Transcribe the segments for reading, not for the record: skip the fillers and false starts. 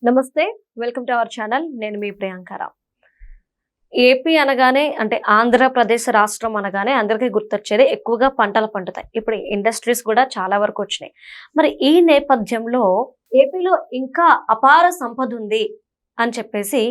నమస్తే, welcome to our channel. నేను మీ Priyanka Rao. AP అనగానే అంటే ఆంధ్రప్రదేశ్ రాష్ట్రం అనగానే అందరికీ గుర్తొచ్చేది ఎక్కువగా పంటలు పండుతాయి. ఇప్పుడు ఇండస్ట్రీస్ కూడా చాలా వరకు వచ్చినాయి. మరి ఈ నేపథ్యంలో ఏపీలో ఇంకా అపార సంపద ఉంది అని చెప్పేసి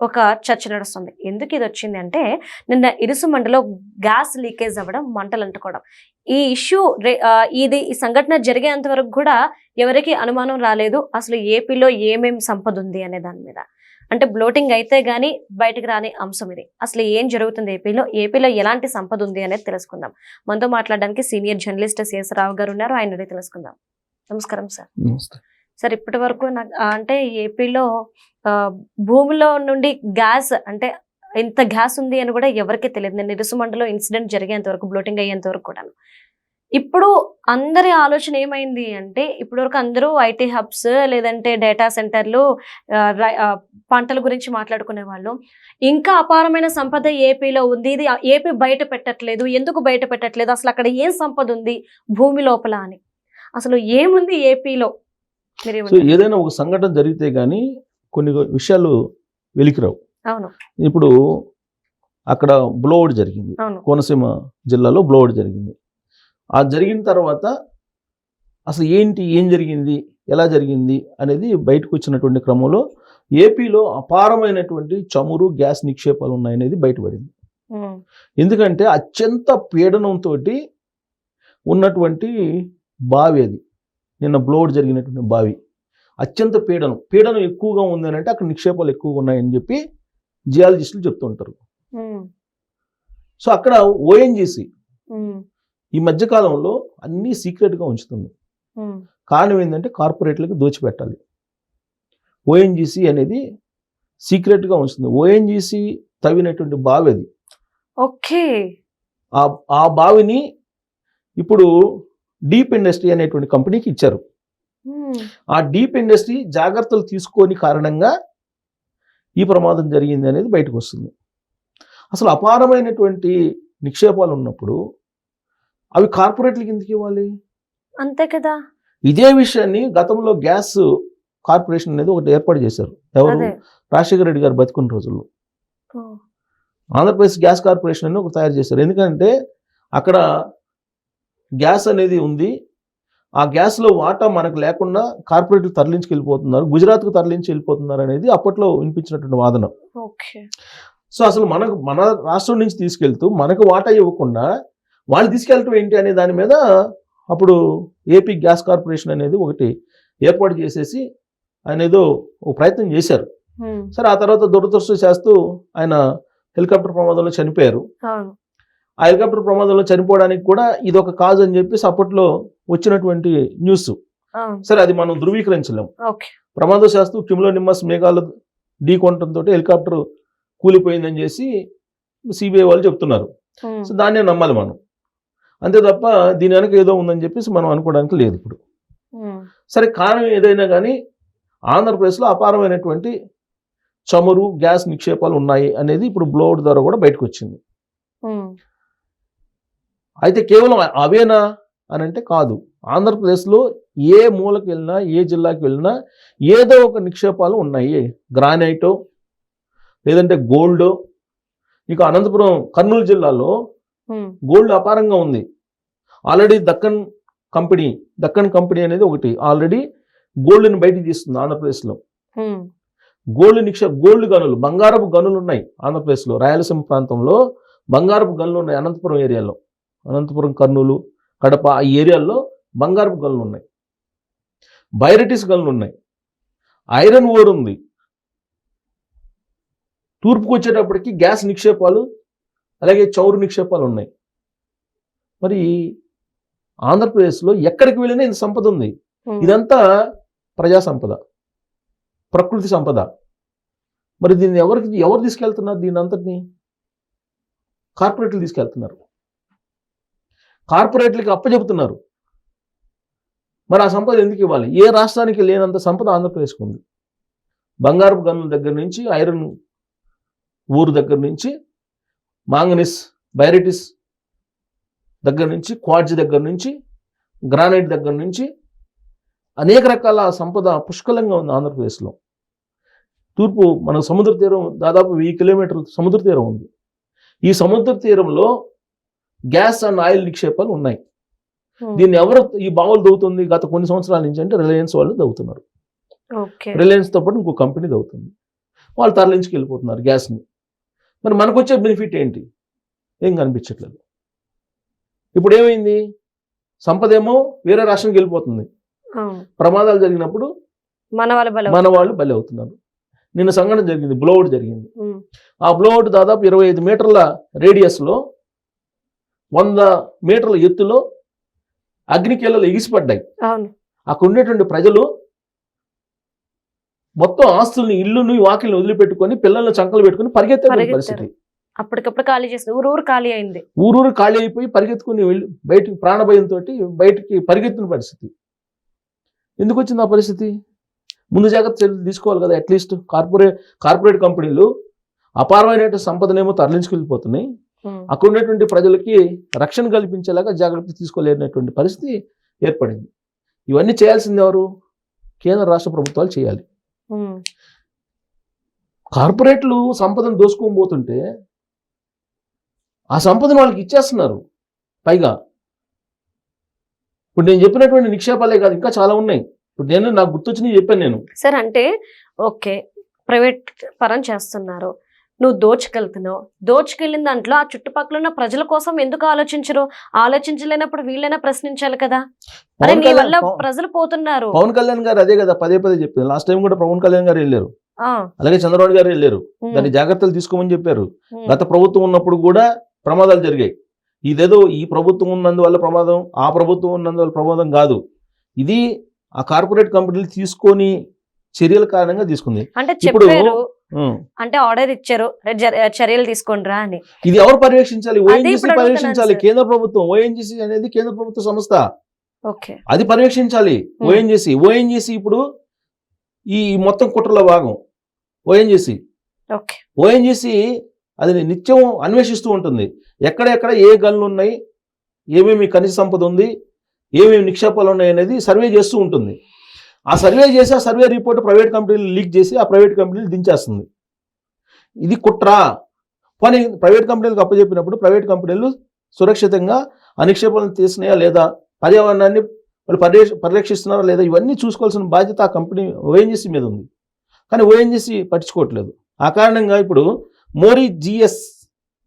ఒక చర్చ నడుస్తుంది. ఎందుకు ఇది వచ్చింది అంటే, నిన్న ఇరుసుమండలో గ్యాస్ లీకేజ్ అవ్వడం, మంటలు అంటుకోవడం. ఈ ఇష్యూ ఈ సంఘటన జరిగేంత వరకు కూడా ఎవరికి అనుమానం రాలేదు అసలు ఏపీలో ఏమేం సంపద ఉంది అనే దాని మీద. అంటే బ్లోటింగ్ అయితే గానీ బయటకు రాని అంశం ఇది. అసలు ఏం జరుగుతుంది ఏపీలో ఎలాంటి సంపద ఉంది అనేది తెలుసుకుందాం. మనతో మాట్లాడడానికి సీనియర్ జర్నలిస్ట్ సిఎస్ రావు గారు ఉన్నారు. ఆయన తెలుసుకుందాం. నమస్కారం సార్. సార్, ఇప్పటి వరకు అంటే ఏపీలో భూమిలో నుండి గ్యాస్ అంటే ఇంత గ్యాస్ ఉంది అని కూడా ఎవరికి తెలియదు. నేను ఇరుసుమండలో ఇన్సిడెంట్ జరిగేంత వరకు, బ్లోటింగ్ అయ్యేంత వరకు కూడా. ఇప్పుడు అందరి ఆలోచన ఏమైంది అంటే, ఇప్పటి వరకు అందరూ ఐటీ హబ్స్ లేదంటే డేటా సెంటర్లు, పంటల గురించి మాట్లాడుకునే వాళ్ళు. ఇంకా అపారమైన సంపద ఏపీలో ఉంది, ఇది ఏపీ బయట పెట్టట్లేదు, ఎందుకు బయట పెట్టట్లేదు, అసలు అక్కడ ఏం సంపద ఉంది భూమి లోపల అని. అసలు ఏముంది ఏపీలో? ఏదైనా ఒక సంఘటన జరిగితే గానీ కొన్ని విషయాలు వెలికిరావు. అవును. ఇప్పుడు అక్కడ బ్లోఅవుట్ జరిగింది, కోనసీమ జిల్లాలో బ్లోఅవుట్ జరిగింది. ఆ జరిగిన తర్వాత అసలు ఏం జరిగింది, ఎలా జరిగింది అనేది బయటకు వచ్చినటువంటి క్రమంలో ఏపీలో అపారమైనటువంటి చమురు, గ్యాస్ నిక్షేపాలు ఉన్నాయనేది బయటపడింది. ఎందుకంటే అత్యంత పీడనంతో ఉన్నటువంటి బావి అది. నిన్న బ్లోఅవుట్ జరిగినటువంటి బావి అత్యంత పీడనం ఎక్కువగా ఉంది అంటే అక్కడ నిక్షేపాలు ఎక్కువగా ఉన్నాయని చెప్పి జియాలజిస్టులు చెప్తుంటారు. సో అక్కడ ఓఎన్జీసీ ఈ మధ్యకాలంలో అన్నీ సీక్రెట్గా ఉంచుతుంది. కారణం ఏంటంటే కార్పొరేట్లకు దోచిపెట్టాలి. ఓఎన్జీసీ అనేది సీక్రెట్గా ఉంచుతుంది. ఓఎన్జీసీ తవ్వినటువంటి బావి అది. ఓకే. ఆ బావిని ఇప్పుడు డీప్ ఇండస్ట్రీ అనేటువంటి కంపెనీకి ఇచ్చారు. ఆ డీప్ ఇండస్ట్రీ జాగ్రత్తలు తీసుకోని కారణంగా ఈ ప్రమాదం జరిగింది అనేది బయటకు వస్తుంది. అసలు అపారమైనటువంటి నిక్షేపాలు ఉన్నప్పుడు అవి కార్పొరేట్లకి ఎందుకు ఇవ్వాలి? అంతే కదా. ఇదే విషయాన్ని గతంలో గ్యాస్ కార్పొరేషన్ అనేది ఒకటి ఏర్పాటు చేశారు. ఎవరు? రాజశేఖర రెడ్డి గారు బతుకున్న రోజుల్లో ఆంధ్రప్రదేశ్ గ్యాస్ కార్పొరేషన్ అని ఒకటి తయారు చేశారు. ఎందుకంటే అక్కడ గ్యాస్ అనేది ఉంది, ఆ గ్యాస్లో వాటా మనకు లేకుండా కార్పొరేట్లు తరలించుకెళ్ళిపోతున్నారు, గుజరాత్కు తరలించి వెళ్ళిపోతున్నారు అనేది అప్పట్లో వినిపించినటువంటి వాదన. సో అసలు మన రాష్ట్రం నుంచి తీసుకెళ్తూ మనకు వాటా ఇవ్వకుండా వాళ్ళు తీసుకెళ్ళటం ఏంటి అనే దాని మీద అప్పుడు ఏపీ గ్యాస్ కార్పొరేషన్ అనేది ఒకటి ఏర్పాటు చేసేసి ఆయన ఏదో ఒక ప్రయత్నం చేశారు. సరే, ఆ తర్వాత దురదృష్టవశాత్తు ఆయన హెలికాప్టర్ ప్రమాదంలో చనిపోయారు. ఆ హెలికాప్టర్ ప్రమాదంలో చనిపోవడానికి కూడా ఇది ఒక కాజ్ అని చెప్పేసి అప్పట్లో వచ్చినటువంటి న్యూస్. సరే, అది మనం ధృవీకరించలేము. ప్రమాదశాస్తు క్యుములోనిమస్ మేఘాలు ఢీకొనడంతో హెలికాప్టర్ కూలిపోయిందని చేసి సిబిఐ వాళ్ళు చెప్తున్నారు. సో దాన్నే నమ్మాలి మనం, అంతే తప్ప దీని వెనక ఏదో ఉందని చెప్పేసి మనం అనుకోవడానికి లేదు ఇప్పుడు. సరే, కారణం ఏదైనా కానీ ఆంధ్రప్రదేశ్లో అపారమైనటువంటి చమురు, గ్యాస్ నిక్షేపాలు ఉన్నాయి అనేది ఇప్పుడు బ్లోఅవుట్ ద్వారా కూడా బయటకు వచ్చింది. అయితే కేవలం అవేనా అని అంటే కాదు. ఆంధ్రప్రదేశ్లో ఏ మూలకు వెళ్ళినా, ఏ జిల్లాకి వెళ్ళినా ఏదో ఒక నిక్షేపాలు ఉన్నాయి. గ్రానైటో లేదంటే గోల్డో. ఇక అనంతపురం, కర్నూలు జిల్లాలో గోల్డ్ అపారంగా ఉంది. ఆల్రెడీ దక్కన్ కంపెనీ అనేది ఒకటి ఆల్రెడీ గోల్డ్ని బయటికి తీస్తుంది ఆంధ్రప్రదేశ్లో. గోల్డ్ గనులు, బంగారపు గనులు ఉన్నాయి ఆంధ్రప్రదేశ్లో. రాయలసీమ ప్రాంతంలో బంగారపు గనులు ఉన్నాయి. అనంతపురం ఏరియాలో, అనంతపురం, కర్నూలు, కడప ఈ ఏరియాల్లో బంగారపు గనులు ఉన్నాయి. బైరటిస్ గనులు ఉన్నాయి. ఐరన్ ఓర్ ఉంది. తూర్పుకు వచ్చేటప్పటికి గ్యాస్ నిక్షేపాలు, అలాగే చౌరు నిక్షేపాలు ఉన్నాయి. మరి ఆంధ్రప్రదేశ్లో ఎక్కడికి వెళ్ళినా ఇంత సంపద ఉంది. ఇదంతా ప్రజా సంపద, ప్రకృతి సంపద. మరి దీన్ని ఎవరు తీసుకెళ్తున్నారు? దీని అంతటిని కార్పొరేట్లు తీసుకెళ్తున్నారు, కార్పొరేట్లకి అప్పచెబుతున్నారు. మరి ఆ సంపద ఎందుకు ఇవ్వాలి? ఏ రాష్ట్రానికి లేనంత సంపద ఆంధ్రప్రదేశ్కి ఉంది. బంగారపు గనుల దగ్గర నుంచి, ఐరన్ ఊరు దగ్గర నుంచి, మాంగనీస్, బైరటిస్ దగ్గర నుంచి, క్వార్ట్జ్ దగ్గర నుంచి, గ్రానైట్ దగ్గర నుంచి అనేక రకాల సంపద పుష్కలంగా ఉంది ఆంధ్రప్రదేశ్లో. తూర్పు మన సముద్ర తీరం దాదాపు 1000 కిలోమీటర్ల సముద్ర తీరం ఉంది. ఈ సముద్ర తీరంలో గ్యాస్ అండ్ ఆయిల్ నిక్షేపాలు ఉన్నాయి. దీన్ని ఎవరు ఈ బావులు దవ్వుతుంది గత కొన్ని సంవత్సరాల నుంచి అంటే రిలయన్స్ వాళ్ళు దవ్వుతున్నారు. రిలయన్స్తో పాటు ఇంకో కంపెనీ దవ్వుతుంది. వాళ్ళు తరలించుకు వెళ్ళిపోతున్నారు గ్యాస్ని. మరి మనకు వచ్చే బెనిఫిట్ ఏంటి? ఏం కనిపించట్లేదు. ఇప్పుడు ఏమైంది? సంపద ఏమో వేరే రాష్ట్రానికి వెళ్ళిపోతుంది. ప్రమాదాలు జరిగినప్పుడు మన వాళ్ళు బలి అవుతున్నారు. నిన్న సంఘటన జరిగింది, బ్లోఅవుట్ జరిగింది. ఆ బ్లోఅవుట్ దాదాపు 25 మీటర్ల రేడియస్లో 100 మీటర్ల ఎత్తులో అగ్నికేళలు ఎగిసిపడ్డాయి. అక్కడ ఉండేటువంటి ప్రజలు మొత్తం ఆస్తుల్ని, ఇల్లుని, వాకిల్ని వదిలిపెట్టుకొని పిల్లల్ని చంకలు పెట్టుకుని పరిగెత్తే పరిస్థితి. అప్పటికప్పుడు ఖాళీ చేసింది. ఊరూరు ఖాళీ అయింది. ఊరూరు ఖాళీ అయిపోయి పరిగెత్తుకుని వెళ్ళి బయటికి ప్రాణభయంతో బయటికి పరిగెత్తిన పరిస్థితి. ఎందుకు వచ్చింది ఆ పరిస్థితి? ముందు జాగ్రత్త చర్యలు తీసుకోవాలి కదా. అట్లీస్ట్ కార్పొరేట్ కంపెనీలు అపారమైన సంపదనేమో తరలించుకెళ్ళిపోతున్నాయి. అక్కడ ఉన్నటువంటి ప్రజలకి రక్షణ కల్పించేలాగా జాగ్రత్త తీసుకోలేనటువంటి పరిస్థితి ఏర్పడింది. ఇవన్నీ చేయాల్సింది ఎవరు? కేంద్ర రాష్ట్ర ప్రభుత్వాలు చేయాలి. కార్పొరేట్లు సంపదను దోసుకోబోతుంటే ఆ సంపదను వాళ్ళకి ఇచ్చేస్తున్నారు. పైగా ఇప్పుడు నేను చెప్పినటువంటి నిక్షేపాలే కాదు, ఇంకా చాలా ఉన్నాయి. ఇప్పుడు నాకు గుర్తొచ్చినవి చెప్పాను నేను. సార్ అంటే ఓకే, ప్రైవేట్ పరం చేస్తున్నారు, నువ్వు దోచుకెళ్ళిన దాంట్లో ఆ చుట్టుపక్కల ఉన్న ప్రజల కోసం ఎందుకు ఆలోచించరు? ఆలోచించలేనప్పుడు వీళ్ళైనా ప్రశ్నించాలి కదా. అరే నీ వల్ల ప్రజలు పోతున్నారు. పవన్ కళ్యాణ్ గారు అదే కదా పదే చెప్పింది. లాస్ట్ టైం కూడా పవన్ కళ్యాణ్ గారు వెళ్ళారు, అలాగే చంద్రబాబు గారు వెళ్ళారు. దాని జాగ్రత్తలు తీసుకోమని చెప్పారు. గత ప్రభుత్వం ఉన్నప్పుడు కూడా ప్రమాదాలు జరిగాయి. ఇదేదో ఈ ప్రభుత్వం ఉన్నందువల్ల ప్రమాదం, ఆ ప్రభుత్వం ఉన్నందువల్ల ప్రమాదం కాదు. ఇది ఆ కార్పొరేట్ కంపెనీలు తీసుకొని చర్యల కారణంగా తీసుకుంది. అంటే చెప్పారు, అంటే ఆర్డర్ ఇచ్చారు, చర్యలు తీసుకోండిరా అని. ఇది ఎవరు పర్యవేక్షించాలి? ఓఎన్జీసీ పర్యవేక్షించాలి. కేంద్ర ప్రభుత్వం. ఓఎన్జీసీ అనేది కేంద్ర ప్రభుత్వ సంస్థ, అది పర్యవేక్షించాలి. ఓఎన్జీసీ ఇప్పుడు ఈ మొత్తం కుట్రలో భాగం. ఓఎన్జీసీ అది నిత్యం అన్వేషిస్తూ ఉంటుంది. ఎక్కడెక్కడ ఏ గనులు ఉన్నాయి, ఏమేమి ఖనిజ సంపద ఉంది, ఏమేమి నిక్షేపాలు ఉన్నాయి అనేది సర్వే చేస్తూ ఉంటుంది. ఆ సర్వే రిపోర్ట్ ప్రైవేట్ కంపెనీలు లీక్ చేసి ఆ ప్రైవేట్ కంపెనీలు దించేస్తుంది. ఇది కుట్ర. కానీ ప్రైవేట్ కంపెనీలకు అప్పచెప్పినప్పుడు ప్రైవేట్ కంపెనీలు సురక్షితంగా ఆ నిక్షేపాలను తీసినాయా లేదా, పర్యావరణాన్ని వాళ్ళు పరిరక్షిస్తున్నారా లేదా, ఇవన్నీ చూసుకోవాల్సిన బాధ్యత ఆ కంపెనీ ఓఎన్జీసీ మీద ఉంది. కానీ ఓఎన్జీసీ పట్టించుకోవట్లేదు. ఆ కారణంగా ఇప్పుడు మోరీ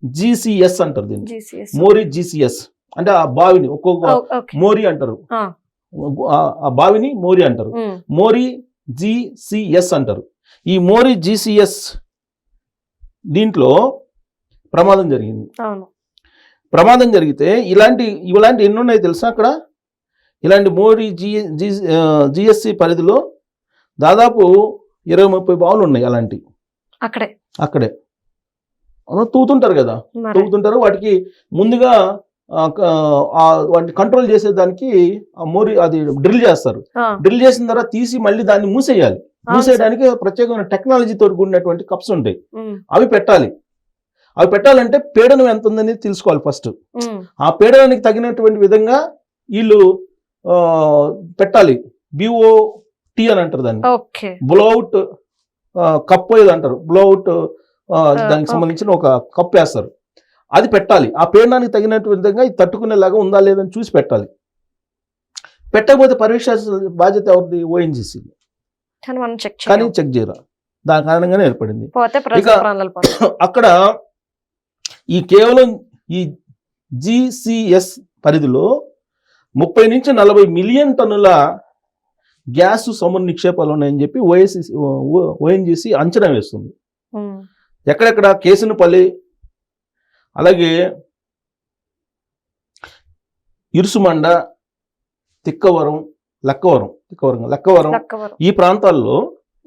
జీసీఎస్ అంటారు దీన్ని. మోరీ జీసీఎస్ అంటే ఆ బావిని ఒక్కొక్క మోరీ అంటారు, ఆ బావిని మోరీ అంటారు. మోరీ జీసీఎస్ అంటారు. ఈ మోరీ జీసీఎస్ దీంట్లో ప్రమాదం జరిగింది. ప్రమాదం జరిగితే ఇలాంటి ఎన్ని ఉన్నాయి తెలుసా? అక్కడ ఇలాంటి మోరీ జిఎస్సి పరిధిలో దాదాపు 20-30 బావులు ఉన్నాయి. అలాంటి అక్కడే తూతుంటారు కదా, వాటికి ముందుగా వాటిని కంట్రోల్ చేసేదానికి మోరీ అది డ్రిల్ చేస్తారు. డ్రిల్ చేసిన తర్వాత తీసి మళ్ళీ దాన్ని మూసేయడానికి ప్రత్యేకమైన టెక్నాలజీతో కూడినటువంటి కప్స్ ఉంటాయి. అవి పెట్టాలంటే పీడనం ఎంత ఉందని తెలుసుకోవాలి ఫస్ట్. ఆ పీడనానికి తగినటువంటి విధంగా వీళ్ళు పెట్టాలి. BOT అని అంటారు దాన్ని, బ్లోఅవుట్ కప్ ఏదో అంటారు. బ్లోఅవుట్ దానికి సంబంధించిన ఒక కప్ వేస్తారు. అది పెట్టాలి. ఆ పీడనానికి తగినట్టు విధంగా ఇది తట్టుకునేలాగా ఉందా లేదని చూసి పెట్టాలి. పెట్టకపోతే పరీక్షించాల్సిన బాధ్యత ఎవరిది? ఓఎన్జీసీ. కానీ చెక్ చేయరా. దాని కారణంగానే ఏర్పడింది. అక్కడ కేవలం ఈ జీసీఎస్ పరిధిలో 30 నుంచి 40 మిలియన్ టన్నుల గ్యాస్ చమురు నిక్షేపాలు ఉన్నాయని చెప్పి ఓఎన్జీసీ అంచనా వేస్తుంది. ఎక్కడెక్కడ? కేసునపల్లి, అలాగే ఇరుసుమండ, లక్కవరం ఈ ప్రాంతాల్లో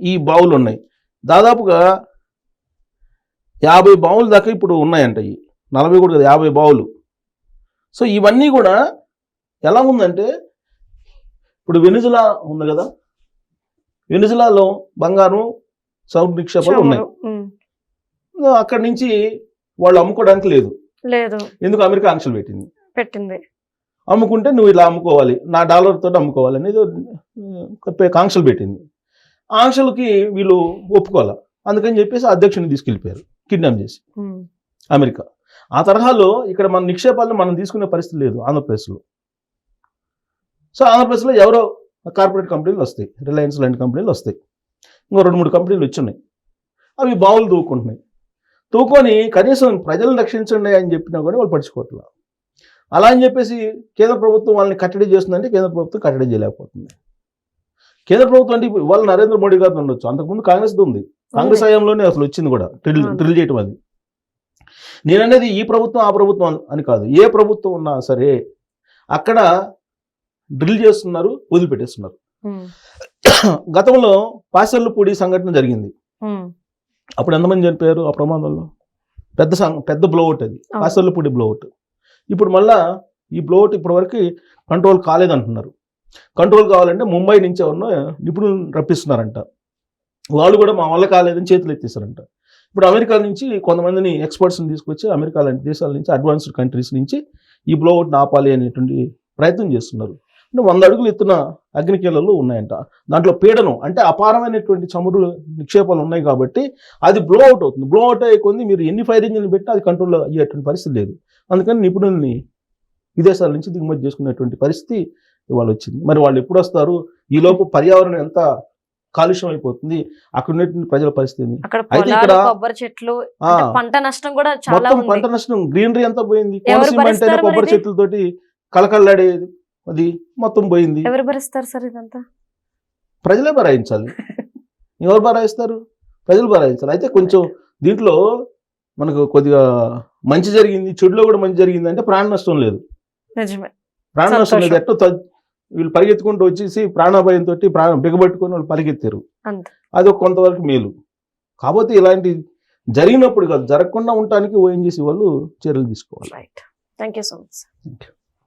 ఈ బావులు ఉన్నాయి. దాదాపుగా 50 బావులు దాకా ఇప్పుడు ఉన్నాయంట. 40 కూడా కదా, 50 బావులు. సో ఇవన్నీ కూడా ఎలా ఉందంటే, ఇప్పుడు వెనిజులా ఉంది కదా, వెనిజులాలో బంగారం చమురు నిక్షేపాలు ఉన్నాయి. అక్కడి నుంచి వాళ్ళు అమ్ముకోవడానికి లేదు. ఎందుకు? అమెరికా ఆంక్షలు పెట్టింది. అమ్ముకుంటే నువ్వు ఇలా అమ్ముకోవాలి, నా డాలర్ తోటి అమ్ముకోవాలి అనేది ఆంక్షలు పెట్టింది. ఆంక్షలకి వీళ్ళు ఒప్పుకోవాలి. అందుకని చెప్పేసి అధ్యక్షుని తీసుకెళ్ళిపోయారు కిడ్నాప్ చేసి ఉమ్, అమెరికా. ఆ తరహాలో ఇక్కడ మన నిక్షేపాలను మనం తీసుకునే పరిస్థితి లేదు ఆంధ్రప్రదేశ్లో. సో ఆంధ్రప్రదేశ్లో ఎవరో కార్పొరేట్ కంపెనీలు వస్తాయి, రిలయన్స్ లాంటి కంపెనీలు వస్తాయి, ఇంకో 2-3 కంపెనీలు వచ్చున్నాయి. అవి బావులు తూకొని కనీసం ప్రజలను రక్షించండి అని చెప్పినా కూడా వాళ్ళు పట్టించుకోవట్లేదు. అలా అని చెప్పేసి కేంద్ర ప్రభుత్వం వాళ్ళని కట్టడి చేస్తుందంటే కేంద్ర ప్రభుత్వం కట్టడి చేయలేకపోతుంది. కేంద్ర ప్రభుత్వం అంటే వాళ్ళు నరేంద్ర మోడీ గారితో ఉండొచ్చు, అంతకుముందు కాంగ్రెస్ ఉంది. కాంగ్రెస్ హయాంలోనే అసలు వచ్చింది కూడా డ్రిల్ చేయటం. అది నేననేది ఈ ప్రభుత్వం ఆ ప్రభుత్వం అని కాదు, ఏ ప్రభుత్వం ఉన్నా సరే అక్కడ డ్రిల్ చేస్తున్నారు, వదిలిపెట్టేస్తున్నారు. ఉమ్, గతంలో పాసర్లపూడి సంఘటన జరిగింది. ఉమ్, అప్పుడు ఎంతమంది చనిపోయారు ఆ ప్రమాదంలో? పెద్ద బ్లోఅవుట్ అది, పాసర్లపూడి బ్లోఅవుట్. ఇప్పుడు మళ్ళా ఈ బ్లోఅవుట్ ఇప్పటి వరకు కంట్రోల్ కాలేదంటున్నారు. కంట్రోల్ కావాలంటే ముంబై నుంచి ఎవరినో నిపుణులు రప్పిస్తున్నారంట. వాళ్ళు కూడా మా వల్ల కాలేదని చేతులు ఎత్తేస్తారంట. ఇప్పుడు అమెరికా నుంచి కొంతమందిని ఎక్స్పర్ట్స్ని తీసుకొచ్చి అమెరికా లాంటి దేశాల నుంచి, అడ్వాన్స్డ్ కంట్రీస్ నుంచి ఈ బ్లోఅవుట్ని ఆపాలి అనేటువంటి ప్రయత్నం చేస్తున్నారు. అంటే 100 అడుగులు ఎత్తున అగ్నికీలలు ఉన్నాయంట. దాంట్లో పీడనం అంటే అపారమైనటువంటి చమురు నిక్షేపాలు ఉన్నాయి కాబట్టి అది బ్లోఅవుట్ అవుతుంది. బ్లోఅవుట్ అయ్యే కొంది మీరు ఎన్ని ఫైర్ ఇంజిన్లు పెట్టినా అది కంట్రోల్ అయ్యేటువంటి పరిస్థితి లేదు. అందుకని నిపుణుల్ని విదేశాల నుంచి దిగుమతి చేసుకునేటువంటి పరిస్థితి ఇవాళ వచ్చింది. మరి వాళ్ళు ఎప్పుడు వస్తారు? ఈలోపు పర్యావరణం ఎంత కాలుష్యం అయిపోతుంది, అక్కడ ఉన్నటువంటి ప్రజల పరిస్థితి. అక్కడ అయితే పొలాలు, ఇక్కడ కొబ్బరి చెట్లు, అంటే పంట నష్టం కూడా చాలా మొత్తం ఉంది. పంట నష్టం, గ్రీనరీ అంతా పోయింది. ఎవరు కోనసీమ అంటేనే భరిస్తారు కొబ్బరి మరి ఇది? చెట్లతోటి కలకల్లాడేది, అది మొత్తం పోయింది. ఎవరు భరిస్తారు సార్ ఇదంతా? ప్రజలే భరాయించాలి. ఎవరు భరాయిస్తారు? ప్రజలు భరాయించాలి. అయితే కొంచెం దీంట్లో మనకు కొద్దిగా మంచి జరిగింది, చెడులో కూడా మంచి జరిగింది అంటే ప్రాణ నష్టం లేదు. నిజమే. ప్రాణ నష్టం లేదు. సంతోషం. ఎట్టో వీళ్ళు పరిగెత్తుకుంటూ వచ్చేసి ప్రాణాభయంతో ప్రాణం బిగబట్టుకొని వాళ్ళు పరిగెత్తారు. అంతే. అది కొంతవరకు మేలు. కాకపోతే ఇలాంటి జరిగినప్పుడు కాదు, జరగకుండా ఉండటానికి ఓఎన్జీసీ వాళ్ళు చర్యలు తీసుకోవాలి. Right. Thank you so much. Thank you.